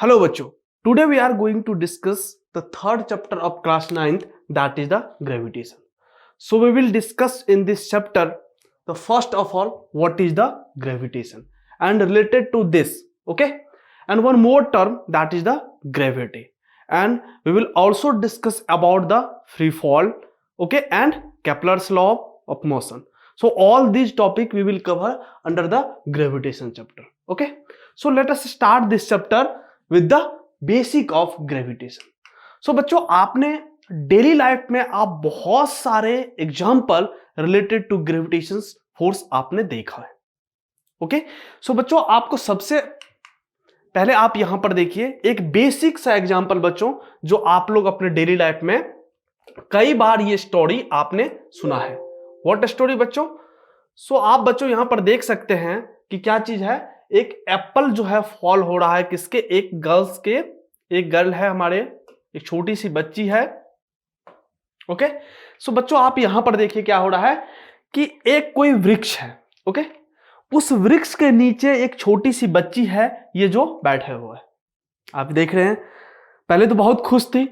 Hello बच्चों, today we are going to discuss the third chapter of class 9th, that is the gravitation. So we will discuss in this chapter the first of all what is the gravitation and related to this, okay, and one more term that is the gravity, and we will also discuss about the free fall, okay, and Kepler's law of motion. So all these topic we will cover under the gravitation chapter, okay. So let us start this chapter with the basic of gravitation. So बच्चों, आपने daily life में आप बहुत सारे example related to gravitation force आपने देखा है, okay. सो बच्चों, आपको सबसे पहले आप यहां पर देखिए एक बेसिक सा एग्जाम्पल बच्चों, जो आप लोग अपने डेली लाइफ में कई बार ये स्टोरी आपने सुना है। व्हाट स्टोरी बच्चों? सो आप बच्चों यहां पर देख सकते हैं कि क्या चीज है, एक एप्पल जो है फॉल हो रहा है किसके, एक गर्ल है हमारे, एक छोटी सी बच्ची है, ओके। सो बच्चों आप यहां पर देखिए क्या हो रहा है कि एक कोई वृक्ष है, ओके, उस वृक्ष के नीचे एक छोटी सी बच्ची है, ये जो बैठे हुए है, आप देख रहे हैं। पहले तो बहुत खुश थी,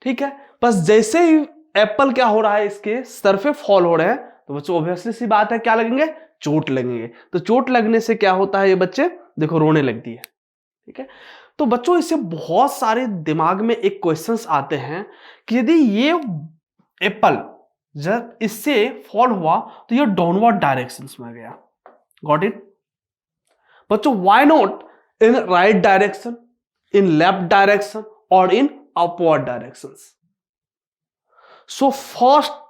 ठीक है, बस जैसे ही एप्पल क्या हो रहा है, इसके सर पे फॉल हो रहे हैं, तो बच्चों ऑब्वियसली सी बात है क्या लगेंगे, चोट लगेंगे। तो चोट लगने से क्या होता है, ये बच्चे देखो रोने लगती है, ठीक है। तो बच्चों इससे बहुत सारे दिमाग में एक क्वेश्चंस आते हैं कि यदि ये एप्पल जब इससे फॉल हुआ तो ये डाउनवर्ड डायरेक्शंस में गया, गॉट इट बच्चों? Why not in right direction, in left direction और in upward directions? So first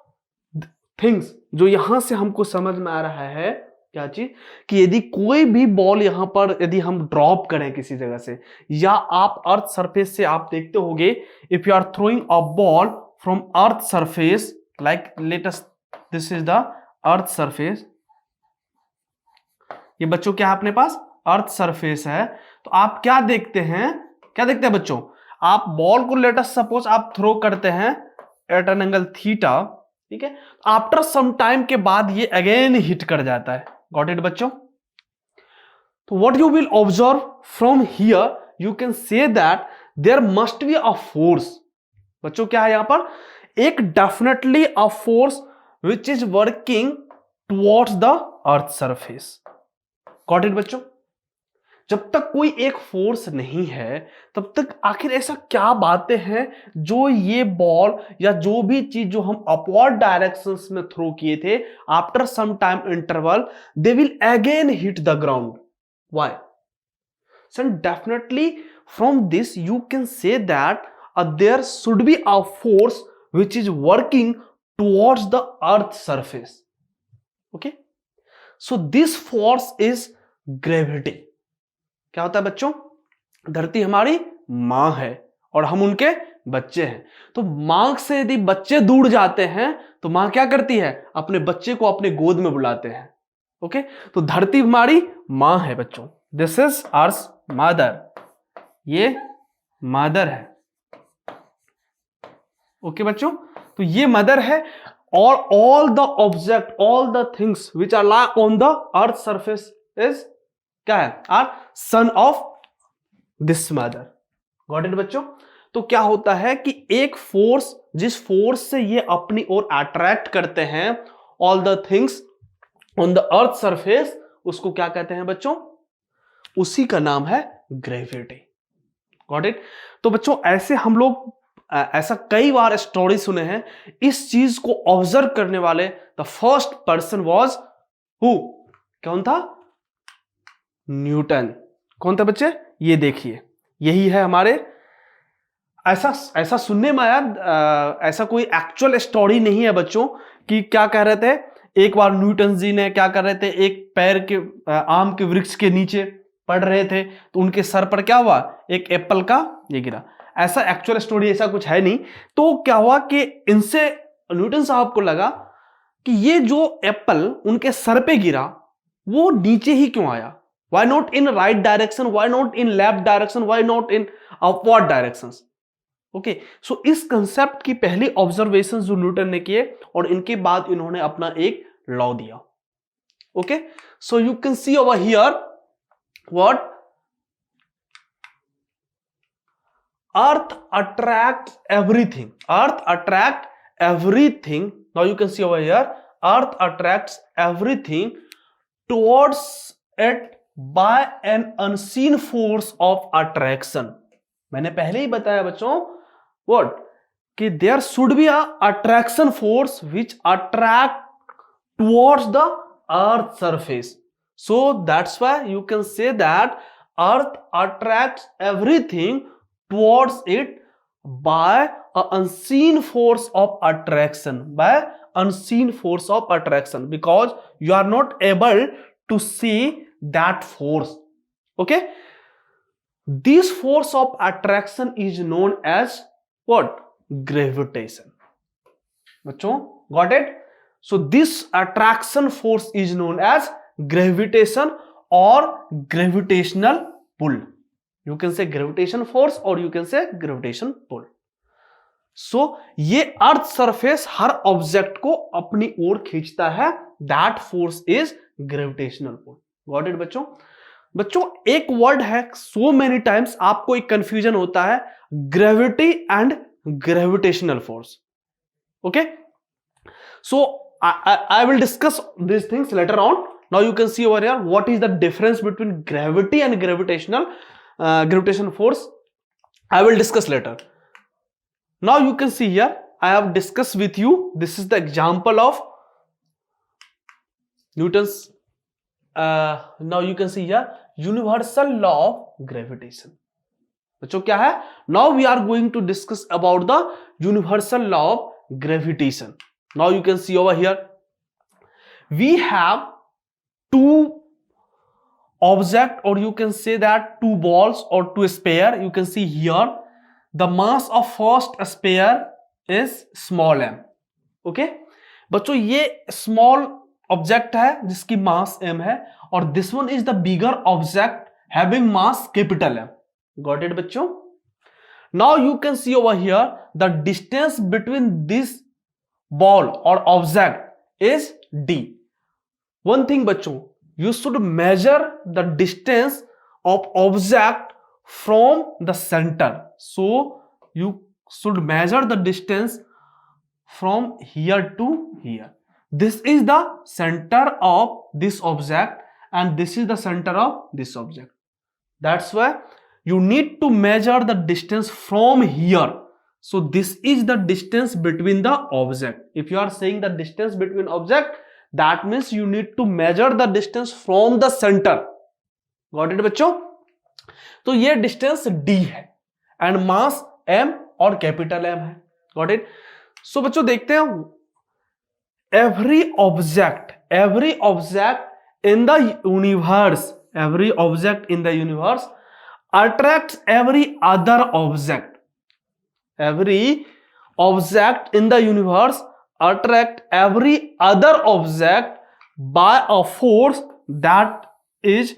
things जो यहां से हमको समझ में आ रहा है क्या चीज, कि यदि कोई भी बॉल यहां पर यदि हम ड्रॉप करें किसी जगह से, या आप अर्थ सरफेस से आप देखते होंगे, if you are throwing a ball from earth surface, like let us, this is the earth surface, ये बच्चों क्या है अपने पास अर्थ सरफेस है, तो आप क्या देखते हैं बच्चों? आप बॉल को लेट अस सपोज आप थ्रो करते हैं एट एन एंगल थीटा, ठीक है, आफ्टर सम टाइम के बाद ये अगेन हिट कर जाता है, गॉट इट बच्चों? तो what you will observe from here, you can say that there must be a force. बच्चों क्या है यहां पर, एक definitely a force which is working towards the earth surface, got it बच्चों? जब तक कोई एक फोर्स नहीं है तब तक आखिर ऐसा क्या बातें हैं जो ये बॉल या जो भी चीज जो हम अपवर्ड डायरेक्शंस में थ्रो किए थे, after some time interval they will again hit the ground. Why? So definitely from this you can say that there should be a force which is working towards the earth surface, okay. So this force is gravity. क्या होता है बच्चों? धरती हमारी मां है और हम उनके बच्चे हैं, तो मां से यदि बच्चे दूर जाते हैं तो मां क्या करती है, अपने बच्चे को अपने गोद में बुलाते हैं, ओके। तो धरती हमारी मां है बच्चों, दिस इज अर्थ मदर, ये मदर है, ओके बच्चों। तो ये मदर है और all the object, all the things which are lie on the earth surface is क्या है, are son of this mother, got it बच्चों? तो क्या होता है कि एक फोर्स, जिस फोर्स से ये अपनी ओर अट्रैक्ट करते हैं all the things on the earth surface, उसको क्या कहते हैं बच्चों? उसी का नाम है ग्रेविटी, गॉट इट? तो बच्चों ऐसे हम लोग ऐसा कई बार स्टोरी सुने हैं, इस चीज को ऑब्जर्व करने वाले the first person was who, कौन था? न्यूटन। कौन था बच्चे? ये देखिए, यही है हमारे, ऐसा सुनने में आया, ऐसा कोई एक्चुअल स्टोरी नहीं है बच्चों कि क्या कह रहे थे, एक बार न्यूटन जी ने क्या कर रहे थे, एक पेड़ के आम के वृक्ष के नीचे पड़ रहे थे, तो उनके सर पर क्या हुआ, एक एप्पल का ये गिरा। ऐसा एक्चुअल स्टोरी ऐसा कुछ है नहीं। तो क्या हुआ कि इनसे न्यूटन साहब को लगा कि ये जो एप्पल उनके सर पे गिरा वो नीचे ही क्यों आया, why not in right direction, why not in left direction, why not in upward directions, okay? So इस कंसेप्ट की पहली ऑब्जर्वेशन जो न्यूटन ने किए और इनके बाद इन्होंने अपना एक लॉ दिया, okay? So you can see over here what Earth attracts everything. Earth attracts everything. Now you can see over here, Earth attracts everything towards it by an unseen force of attraction. मैंने पहले ही बताया बच्चों what कि there should be a attraction force which attract towards the earth surface. So that's why you can say that earth attracts everything towards it by a unseen force of attraction, by unseen force of attraction, because you are not able to see that force. Okay, this force of attraction is known as what? Gravitation. बच्चों got it? So this attraction force is known as gravitation or gravitational pull. You can say gravitation force or you can say gravitation pull. So ये earth surface हर object को अपनी ओर खींचता है. That force is gravitational pull. Got it बच्चों? बच्चों एक word है so many times आपको एक कंफ्यूजन होता है, gravity and gravitational force. Okay, so I will discuss these things later on. Now you can see over here what is the difference between gravity and gravitational force. I will discuss later. Now you can see here I have discussed with you, this is the example of Newton's now you can see here universal law of gravitation. बच्चों क्या है? Now we are going to discuss about the universal law of gravitation. Now you can see over here we have two object or you can say that two balls or two sphere. You can see here the mass of first sphere is small m. Okay बच्चों ये small object है जिसकी mass m है और this one is the bigger object having mass capital M. Got it बच्चों? Now you can see over here the distance between this ball or object is d. One thing बच्चों, you should measure the distance of object from the center. So you should measure the distance from here to here. This is the center of this object and this is the center of this object. That's why you need to measure the distance from here. So this is the distance between the object. If you are saying the distance between object, that means you need to measure the distance from the center. Got it बच्चों? तो ये distance d है and mass m और capital M है. Got it? So बच्चों देखते हैं every object in the universe attracts every other object. Every object in the universe attract every other object by a force that is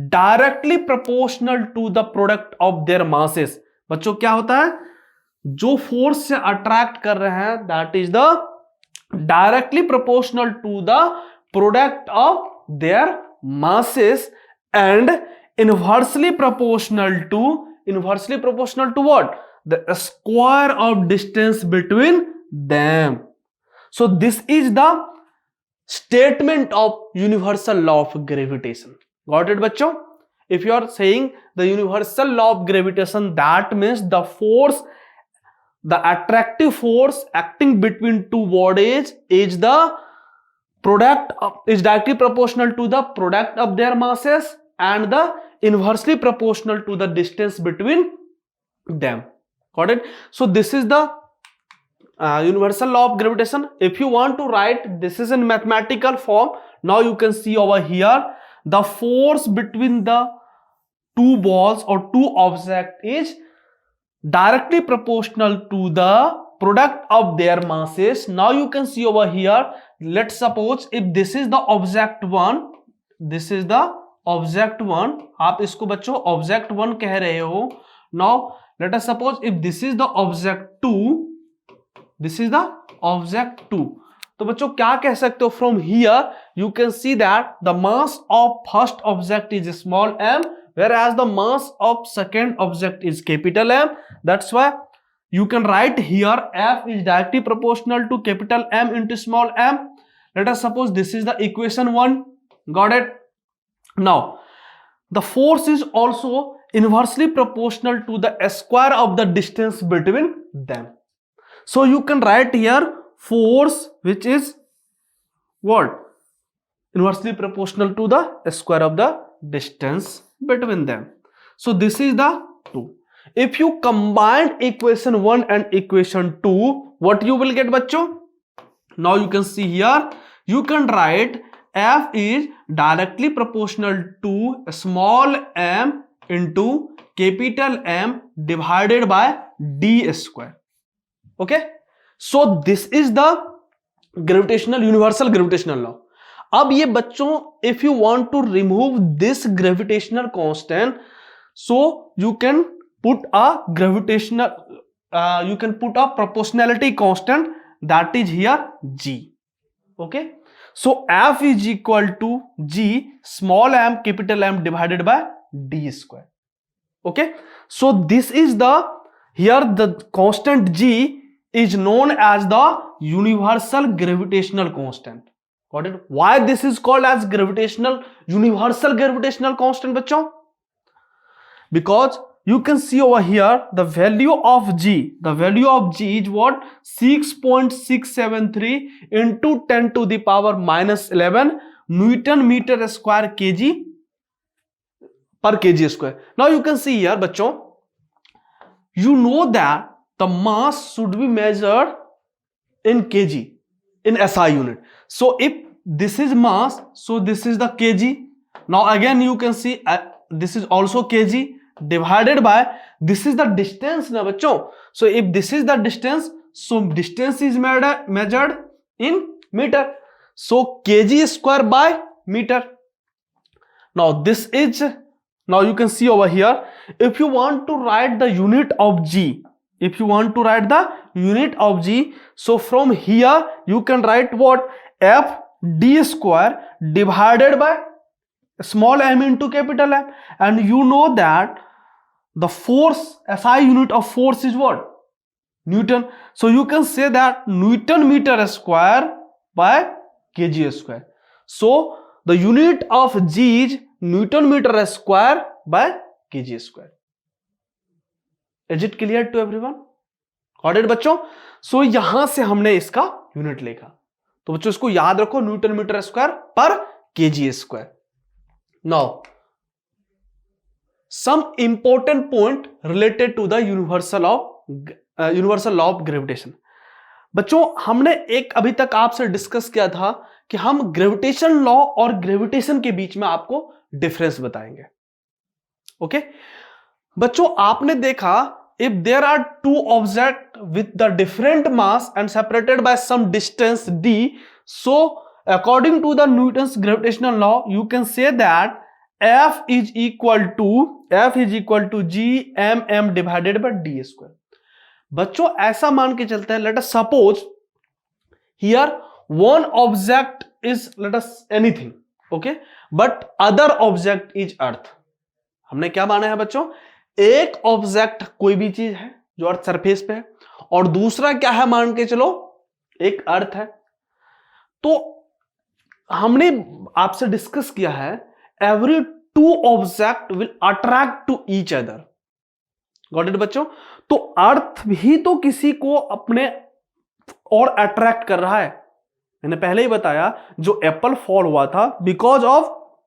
directly proportional to the product of their masses. बच्चों क्या होता है? जो force से attract कर रहे हैं that is the directly proportional to the product of their masses and inversely proportional to what? The square of distance between them. So this is the statement of universal law of gravitation. Got it बच्चों? If you are saying the universal law of gravitation, that means the force, the attractive force acting between two bodies is the product of, is directly proportional to the product of their masses and the inversely proportional to the distance between them. Got it? So this is the universal law of gravitation. If you want to write this is in mathematical form, now you can see over here the force between the two balls or two objects is directly proportional to the product of their masses. Now you can see over here, let's suppose if this is the object 1, this is the object 1, आप इसको बच्चों object 1 कह रहे हो. Now let us suppose if this is the object 2, this is the object 2. तो बच्चों क्या कह सकते हो? From here you can see that the mass of first object is small m whereas the mass of second object is capital M. That's why you can write here F is directly proportional to capital M into small m. Let us suppose this is the equation 1. Got it? Now the force is also inversely proportional to the square of the distance between them. So you can write here force which is what? Inversely proportional to the square of the distance between them. So this is the 2. If you combine equation 1 and equation 2, what you will get bachcho? Now you can see here, you can write F is directly proportional to small m into capital M divided by d square. Okay, so this is the universal gravitational law. अब ये बच्चों, if you want to remove this gravitational constant, so you can put a proportionality constant, that is here g. Okay, so F is equal to g small m capital M divided by d square. Okay, so this is the constant g is known as the universal gravitational constant. Got it? Why this is called as universal gravitational constant bachcho? Because you can see over here the value of g is what? 6.673 into 10 to the power minus 11 Newton meter square kg per kg square. Now you can see here bachcho, you know that the mass should be measured in kg, in SI unit. So if this is mass, so this is the kg. Now again you can see this is also kg divided by, this is the distance na bachcho. So if this is the distance, so distance is measured in meter, so kg square by meter. Now this is, now you can see over here, if you want to write the unit of g, so from here you can write what? F d square divided by small m into capital M, and you know that the force, SI unit of force is what? Newton. So you can say that Newton meter square by kg square. So the unit of g is Newton meter square by kg square. Is it clear to everyone? Got it बच्चों? So यहां से हमने इसका unit लिखा, तो बच्चों इसको याद रखो, न्यूटन मीटर स्क्वायर पर KG square. Now some important point related to the universal law of gravitation. बच्चों हमने एक अभी तक आपसे डिस्कस किया था कि हम ग्रेविटेशन लॉ और ग्रेविटेशन के बीच में आपको डिफरेंस बताएंगे. ओके बच्चों, आपने देखा if there are two objects with the different mass and separated by some distance d, so according to the Newton's gravitational law you can say that F is equal to g m divided by d square. बच्चों ऐसा मान के चलते हैं, let us suppose here one object is, let us anything, okay, but other object is earth. हमने क्या माना है बच्चों? एक ऑब्जेक्ट कोई भी चीज है जो अर्थ सरफेस पे है, और दूसरा क्या है मान के चलो, एक अर्थ है. तो हमने आपसे डिस्कस किया है every two object will attract to each other. Got it बच्चों? तो अर्थ भी तो किसी को अपने और अट्रैक्ट कर रहा है. मैंने पहले ही बताया जो एप्पल फॉल हुआ था because of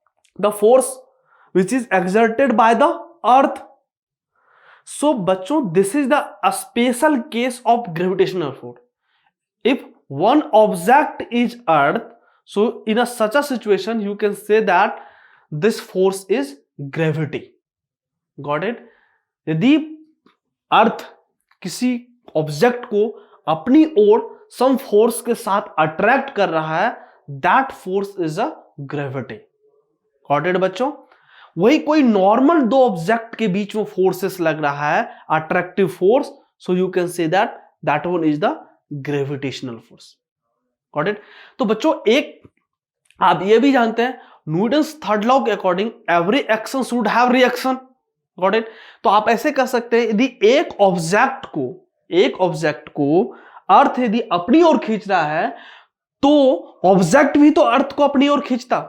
the force which is exerted by the earth. So बच्चों this is the a special case of gravitational force. If one object is earth, so in such a situation you can say that this force is gravity. Got it? यदि अर्थ किसी object को अपनी ओर some force के साथ attract कर रहा है, that force is a gravity. Got it बच्चों? वही कोई नॉर्मल दो ऑब्जेक्ट के बीच में फोर्सेस लग रहा है, attractive force, so you can say that one is the gravitational force. Got it? तो बच्चों एक आप ये भी जानते हैं न्यूटन्स थर्ड लॉ के according every action should have reaction, got it. तो आप ऐसे कर सकते हैं, यदि एक ऑब्जेक्ट को अर्थ यदि अपनी ओर खींच रहा है तो ऑब्जेक्ट भी तो अर्थ को अपनी ओर खींचता,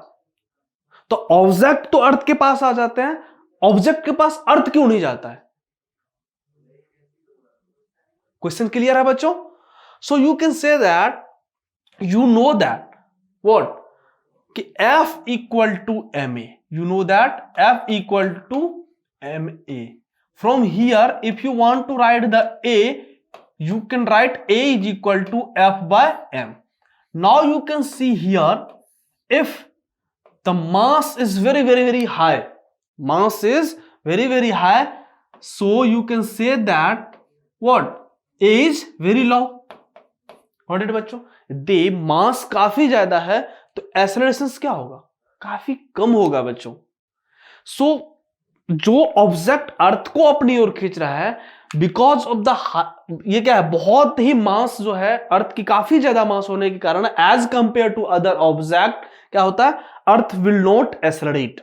तो ऑब्जेक्ट तो अर्थ के पास आ जाते हैं, ऑब्जेक्ट के पास अर्थ क्यों नहीं जाता है? क्वेश्चन क्लियर है बच्चों? सो you can say that you know that what कि F equal to ma, you know that F equal to ma. From here if you want to write the A, you can write A is equal to F by m. Now you can see here, if the mass is very high, mass is very high, so you can say that what A is very low. Got it बच्चों? दे मास काफी ज्यादा है तो acceleration क्या होगा? काफी कम होगा बच्चों। सो जो ऑब्जेक्ट अर्थ को अपनी ओर खींच रहा है, बिकॉज ऑफ द ये क्या है, बहुत ही मास जो है अर्थ की काफी ज्यादा मास होने के कारण as compare to other object क्या होता है, earth will not accelerate.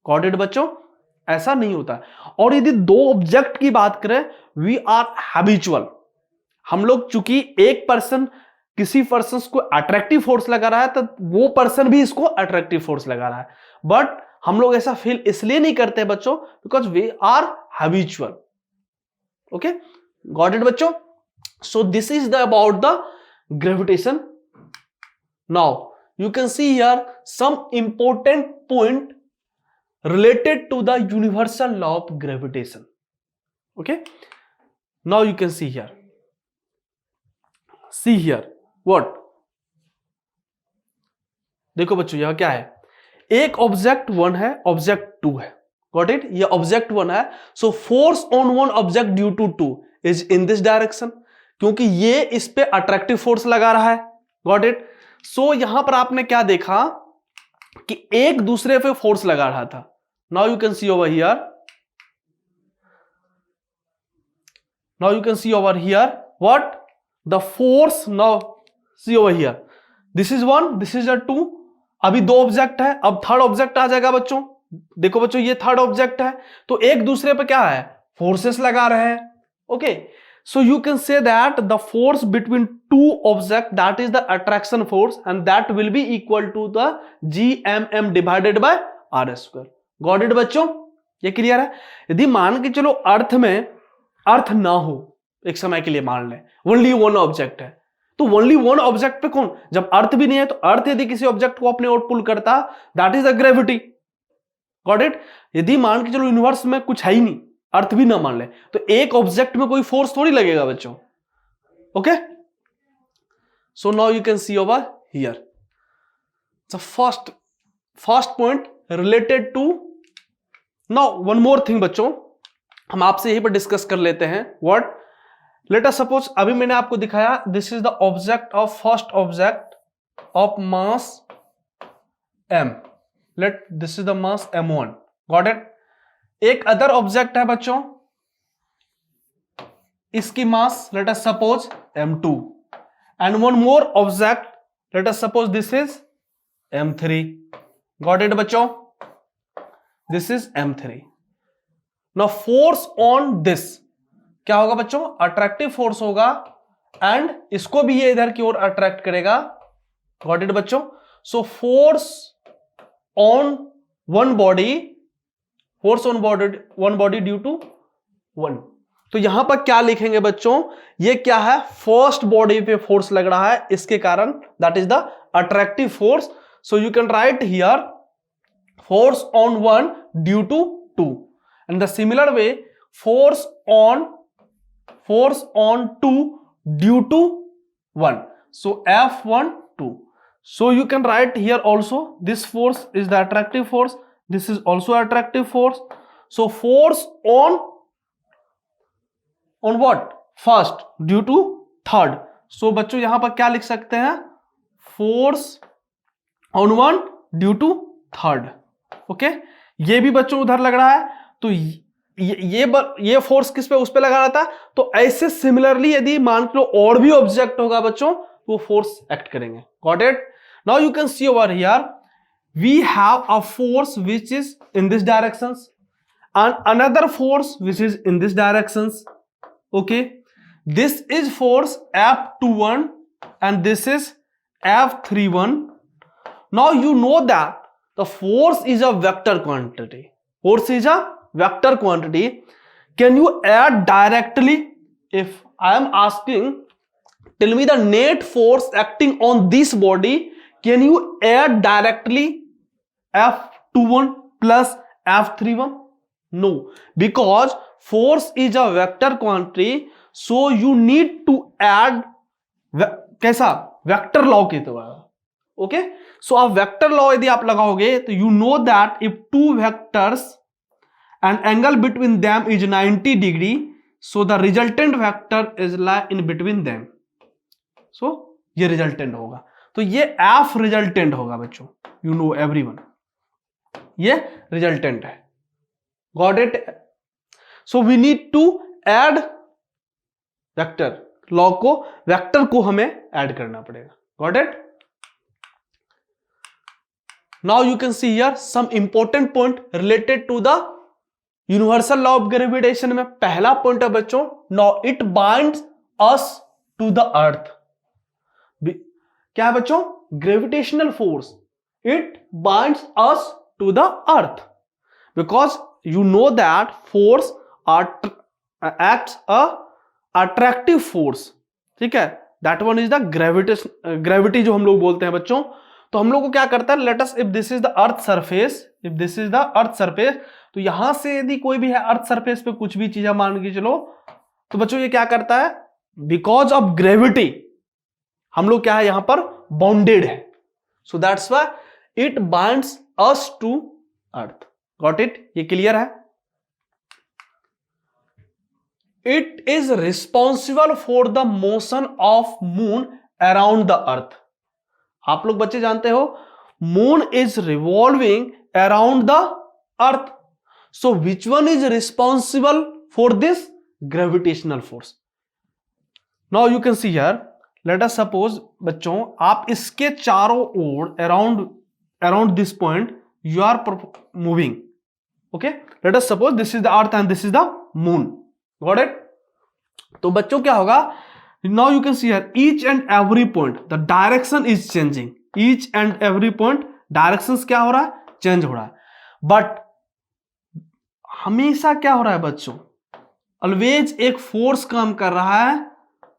Got it बच्चों? ऐसा नहीं होता है। और यदि दो ऑब्जेक्ट की बात करें, वी आर हैबिचुअल, हम लोग चूंकि एक पर्सन किसी पर्सन को अट्रैक्टिव फोर्स लगा रहा है तो वो पर्सन भी इसको अट्रैक्टिव फोर्स लगा रहा है, बट हम लोग ऐसा फील इसलिए नहीं करते बच्चों because we are habitual. Okay, got it बच्चों? So this is the about the gravitation. Now you can see here some important point related to the universal law of gravitation. Okay, now you can see here what, देखो बच्चों यहां क्या है, एक object 1 है, object 2 है। Got it? ये object 1 है, so force on one object due to 2 is in this direction, क्योंकि ये इस पे अट्रैक्टिव फोर्स लगा रहा है। Got it? सो यहां पर आपने क्या देखा कि एक दूसरे पे फोर्स लगा रहा था। Now you can see over here. Now you can see over here what the force. Now see over here. This is 1. This is a 2. अभी दो ऑब्जेक्ट है, अब थर्ड ऑब्जेक्ट आ जाएगा बच्चों। देखो बच्चों ये थर्ड ऑब्जेक्ट है, तो एक दूसरे पे क्या है, फोर्सेस लगा रहे हैं। Okay, so you can say that the force between two object that is the attraction force and that will be equal to the GMM divided by R²। Got it बच्चों? ये क्लियर है? यदि मान के चलो अर्थ में अर्थ ना हो, एक समय के लिए मान लें ओनली वन ऑब्जेक्ट है, तो ओनली वन ऑब्जेक्ट पे कौन, जब अर्थ भी नहीं है तो अर्थ यदि किसी ऑब्जेक्ट को अपने ओर पुल करता, that is the gravity. Got it? यदि मान के चलो यूनिवर्स में कुछ है ही नहीं, अर्थ भी ना मान ले, तो एक ऑब्जेक्ट में कोई फोर्स थोड़ी लगेगा बच्चों। Okay, so now you can see over here the first point related to. Now one more thing बच्चों, हम आपसे यहीं पर डिस्कस कर लेते हैं। व्हाट, लेट अस सपोज अभी मैंने आपको दिखाया this is the object of first object of mass m, let this is the mass m1। Got it? एक अदर ऑब्जेक्ट है बच्चों, इसकी mass let us suppose m2 and one more object let us suppose this is m3। Got it बच्चों? This is m3। Now force on this क्या होगा बच्चों, attractive force होगा and इसको भी ये इधर की ओर अट्रैक्ट करेगा। गॉट इट बच्चों? So force on one body, force on one body due to 1। तो यहां पर क्या लिखेंगे बच्चों, ये क्या है, फर्स्ट बॉडी पे फोर्स लग रहा है, इसके कारण that is the attractive force. So you can write here force on 1 due to 2 and the similar way force on 2 due to 1, so F1 2. So you can write here also this force is the attractive force, this is also attractive force. So force on what, first due to third. So बच्चों यहां पर क्या लिख सकते हैं, force on 1 due to third। Okay, ये भी बच्चों उधर लग रहा है, तो ये फोर्स किस पे, उस पे लगा रहा था। तो ऐसे सिमिलरली यदि मान लो और भी ऑब्जेक्ट होगा बच्चों, तो वो फोर्स एक्ट करेंगे। Got it? Now you can see over here we have a force which is in this directions and another force which is in this directions. Okay, this is force F21 and this is F31. Now you know that the force is a vector quantity. Force is a vector quantity. Can you add directly? If I am asking, tell me the net force acting on this body, can you add directly F21 plus F31? No, because force is a vector quantity, so you need to add कैसा vector law के द्वारा. Okay, सो आप vector law यदि आप लगाओगे तो you know that if two vectors and angle between them is 90 degree, so the resultant vector is lie in between them. So ये resultant होगा, तो ये एफ रिजल्टेंट होगा बच्चों. यू नो एवरीवन, ये रिजल्टेंट है. Got it? So we need to add vector law को, vector को हमें ऐड करना पड़ेगा. Got it? Now you can see here some important point related to the universal law of gravitation में. पहला point है बच्चों, now it binds us to the earth. क्या है बच्चों? Gravitational force, it binds us to the earth because you know that force acts a attractive force. ठीक है, that one is the gravity जो हम लोग बोलते हैं बच्चों. तो हम लोग को क्या करता है, let us if this is the earth surface, if this is the earth surface, तो यहां से यदि कोई भी है अर्थ सरफेस पे कुछ भी चीजें मान के चलो, तो बच्चों ये क्या करता है, बिकॉज ऑफ ग्रेविटी हम लोग क्या है यहां पर बाउंडेड है. So that's why it binds us to earth. Got it? ये क्लियर है? It is responsible for the motion of moon around the earth. आप लोग बच्चे जानते हो moon is revolving around the earth. So which one is responsible for this gravitational force? Now you can see here, let us suppose बच्चों आप इसके चारों ओर around this point you are moving. Okay, let us suppose this is the earth and this is the moon. Got it? तो बच्चों क्या होगा, now you can see here each and every point the direction is changing. Each and every point directions क्या हो रहा है, change हो रहा है. बट हमेशा क्या हो रहा है बच्चों, ऑलवेज एक फोर्स काम कर रहा है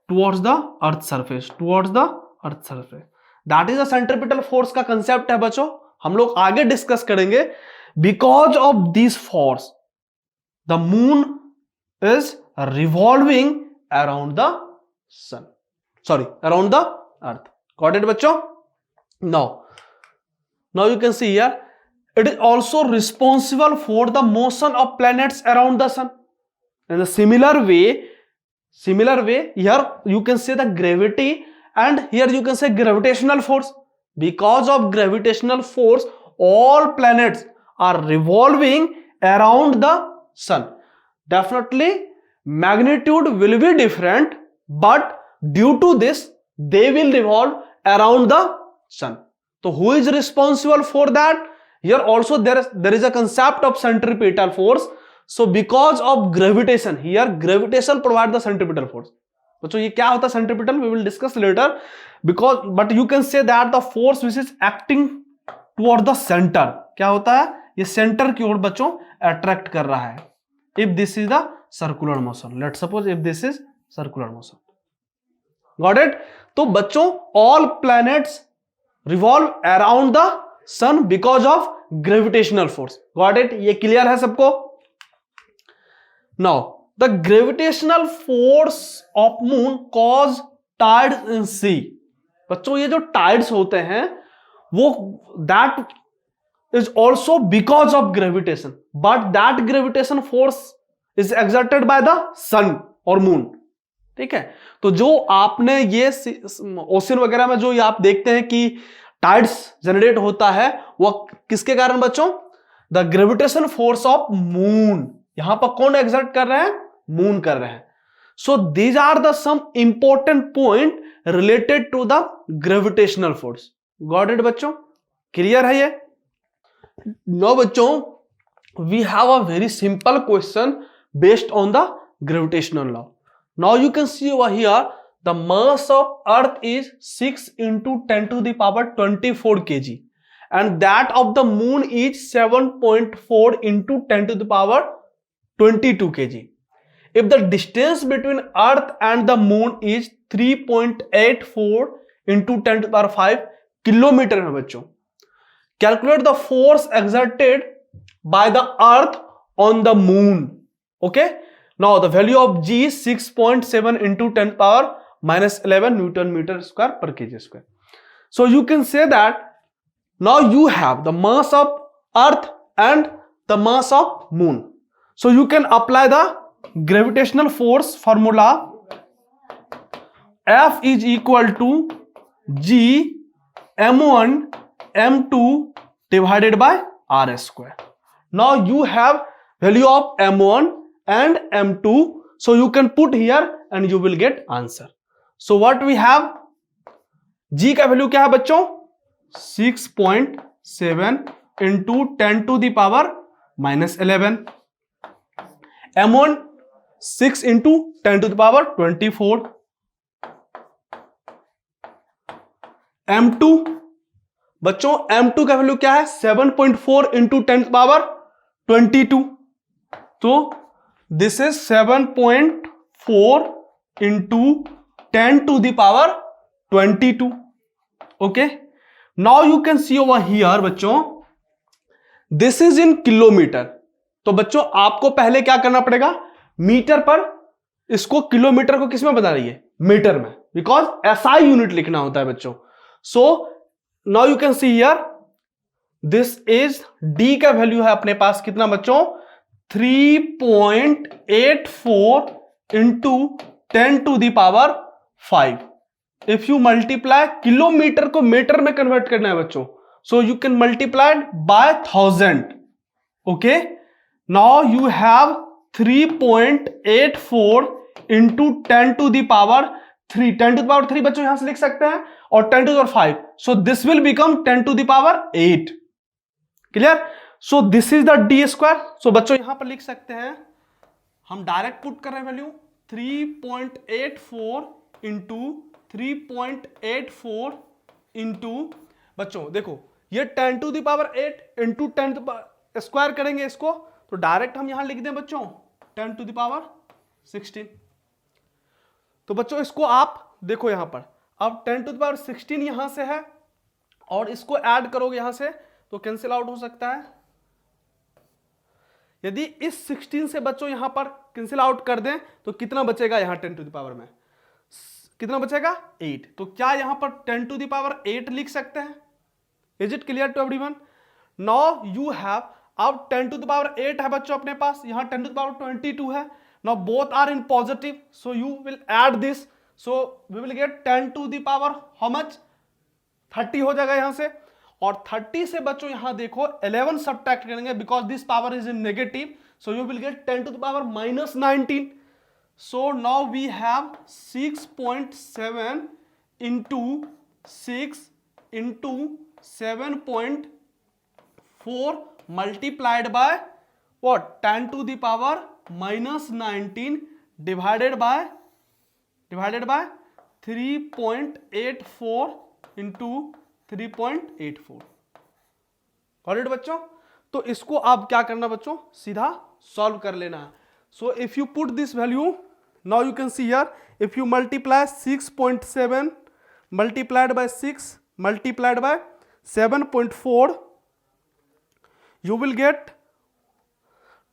towards the earth surface, towards the earth surface. That is a centripetal force का कंसेप्ट है बच्चों, हम लोग आगे डिस्कस करेंगे. Because of this force the moon is revolving around the sun, sorry around the earth. Got it बच्चों? Now you can see here it is also responsible for the motion of planets around the sun. In similar way here you can see the gravity and here you can say gravitational force. Because of gravitational force all planets are revolving around the sun. Definitely magnitude will be different, but due to this they will revolve around the sun. So who is responsible for that? Here also there is a concept of centripetal force. So because of gravitation, here gravitation provides the centripetal force. बच्चों ये क्या होता है centripetal, we will discuss later. Because but you can say that the force which is acting toward the centre, क्या होता है, ये centre की ओर बच्चों अट्रैक्ट कर रहा है. If this is the circular motion, let suppose if this is circular motion. Got it? तो बच्चों all planets revolve around the sun because of gravitational force. Got it? ये क्लियर है सबको? Now the gravitational force of moon cause tides in sea. बच्चों ये जो tides होते हैं वो that is also because of gravitation, but that gravitation force is exerted by the sun or moon. ठीक है, तो जो आपने ये ओशन वगैरह में जो ये आप देखते हैं कि टाइड्स जनरेट होता है वो किसके कारण बच्चों, the gravitation force of moon. यहां पर कौन एक्सर्ट कर रहे हैं, मून कर रहे हैं. So these are the some important point related to the gravitational force. Got it बच्चों? क्लियर है ये? Now बच्चों, we have a very simple question based on the gravitational law. Now you can see over here, the mass of Earth is 6 into 10 to the power 24 kg, and that of the Moon is 7.4 into 10 to the power 22 kg. If the distance between Earth and the Moon is 3.84 into 10 to the power 5 kilometre है बच्चों, calculate the force exerted by the Earth on the Moon. Okay, now the value of G is 6.7 into 10 to the power minus 11 Newton meter square per kg square. So you can say that now you have the mass of Earth and the mass of Moon. So you can apply the gravitational force formula. F is equal to G m1 m2 divided by r square. Now you have value of m1 and m2, so you can put here and you will get answer. So what we have, G का value क्या है बच्चों, 6.7 into 10 to the power minus 11, m1 6 into 10 to the power 24, m2 बच्चों m2 का value क्या है 7.4 into 10 power 22, तो this is 7.4 into 10 to the power 22. Okay, now you can see over here बच्चों, दिस इज इन किलोमीटर. तो बच्चों आपको पहले क्या करना पड़ेगा, मीटर पर इसको, किलोमीटर को किस में बता रही है, मीटर में, बिकॉज SI यूनिट लिखना होता है बच्चों. सो now you can see here, this is D का वैल्यू है अपने पास कितना बच्चों, 3.84 into 10 to the power 5. If you multiply, kilometre को मीटर में कन्वर्ट करना है बच्चों, सो you can multiply by 1000. Okay, now you have 3.84 into 10 to the power 3. 10 to the power 3 बच्चों यहां से लिख सकते हैं, और 10 to the power 5, so this will become 10 to the power 8. Clear? So this is the D square. सो बच्चों यहां पर लिख सकते हैं, हम डायरेक्ट पुट कर रहे हैं वैल्यू 3.84 into 3.84 into, बच्चों देखो ये 10 to the power 8 into 10 to the power square करेंगे इसको, तो डायरेक्ट हम यहां लिख दें बच्चों 10 to the power 16. तो बच्चों इसको आप देखो यहां पर, अब 10 to the power 16 यहां से है, और इसको ऐड करोगे यहां से तो कैंसिल आउट हो सकता है. यदि इस 16 से बच्चों यहां पर कैंसिल आउट कर दें तो कितना बचेगा, यहां 10 to the power में कितना बचेगा, 8. तो क्या यहां पर 10 to the power 8 लिख सकते हैं? Is it clear to everyone? Now you have, अब 10 to the power 8 है बच्चों अपने पास, यहां 10 to the power 22 है. Now both are in positive, so you will add this, so we will get 10 to the power how much, 30 हो जाएगा यहां से. और 30 से बच्चों यहां देखो 11 सब्ट्रैक्ट करेंगे, because this power is in negative, so you will get 10 to the power minus 19. So now we have 6.7 into 6 into 7.4 multiplied by what, 10 to the power minus 19 divided by 3.84 into 3.84. Got it बच्चों? तो इसको आप क्या करना बच्चों, सीधा solve कर लेना है. So if you put this value, now you can see here, if you multiply 6.7 multiplied by 6 multiplied by 7.4, you will get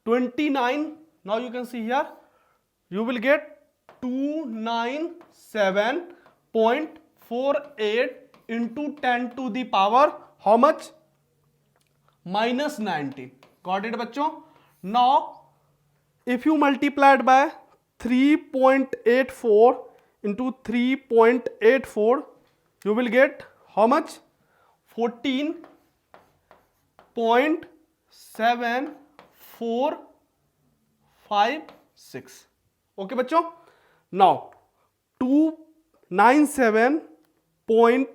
29. Now you can see here, you will get 297.48 into 10 to the power how much, minus 19. Got it बच्चों? Now if you multiply it by 3.84 into 3.84, you will get how much, 14.7456. Okay बच्चों, now 297 point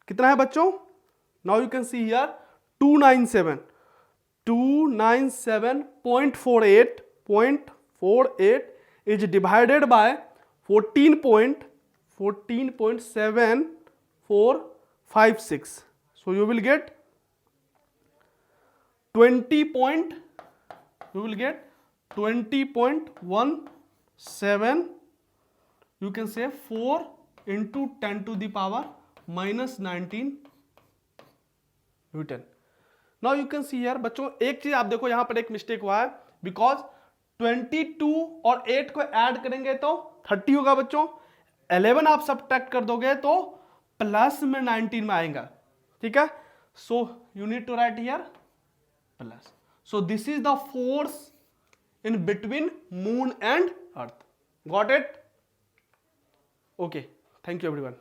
कितना है बच्चों, now you can see here 297.48 is divided by 14.7456. So you will get 20.17, you can say 4 into 10 to the power minus 19 Newton. Now you can see here बच्चों, एक चीज आप देखो, यहां पर एक मिस्टेक हुआ है, बिकॉज 22 और 8 को ऐड करेंगे तो 30 होगा बच्चों, 11 आप सब्ट्रैक्ट कर दोगे तो प्लस में 19 में आएगा. ठीक है, so you need to write here plus. So this is the force in between moon and earth. Got it? Okay, thank you everyone.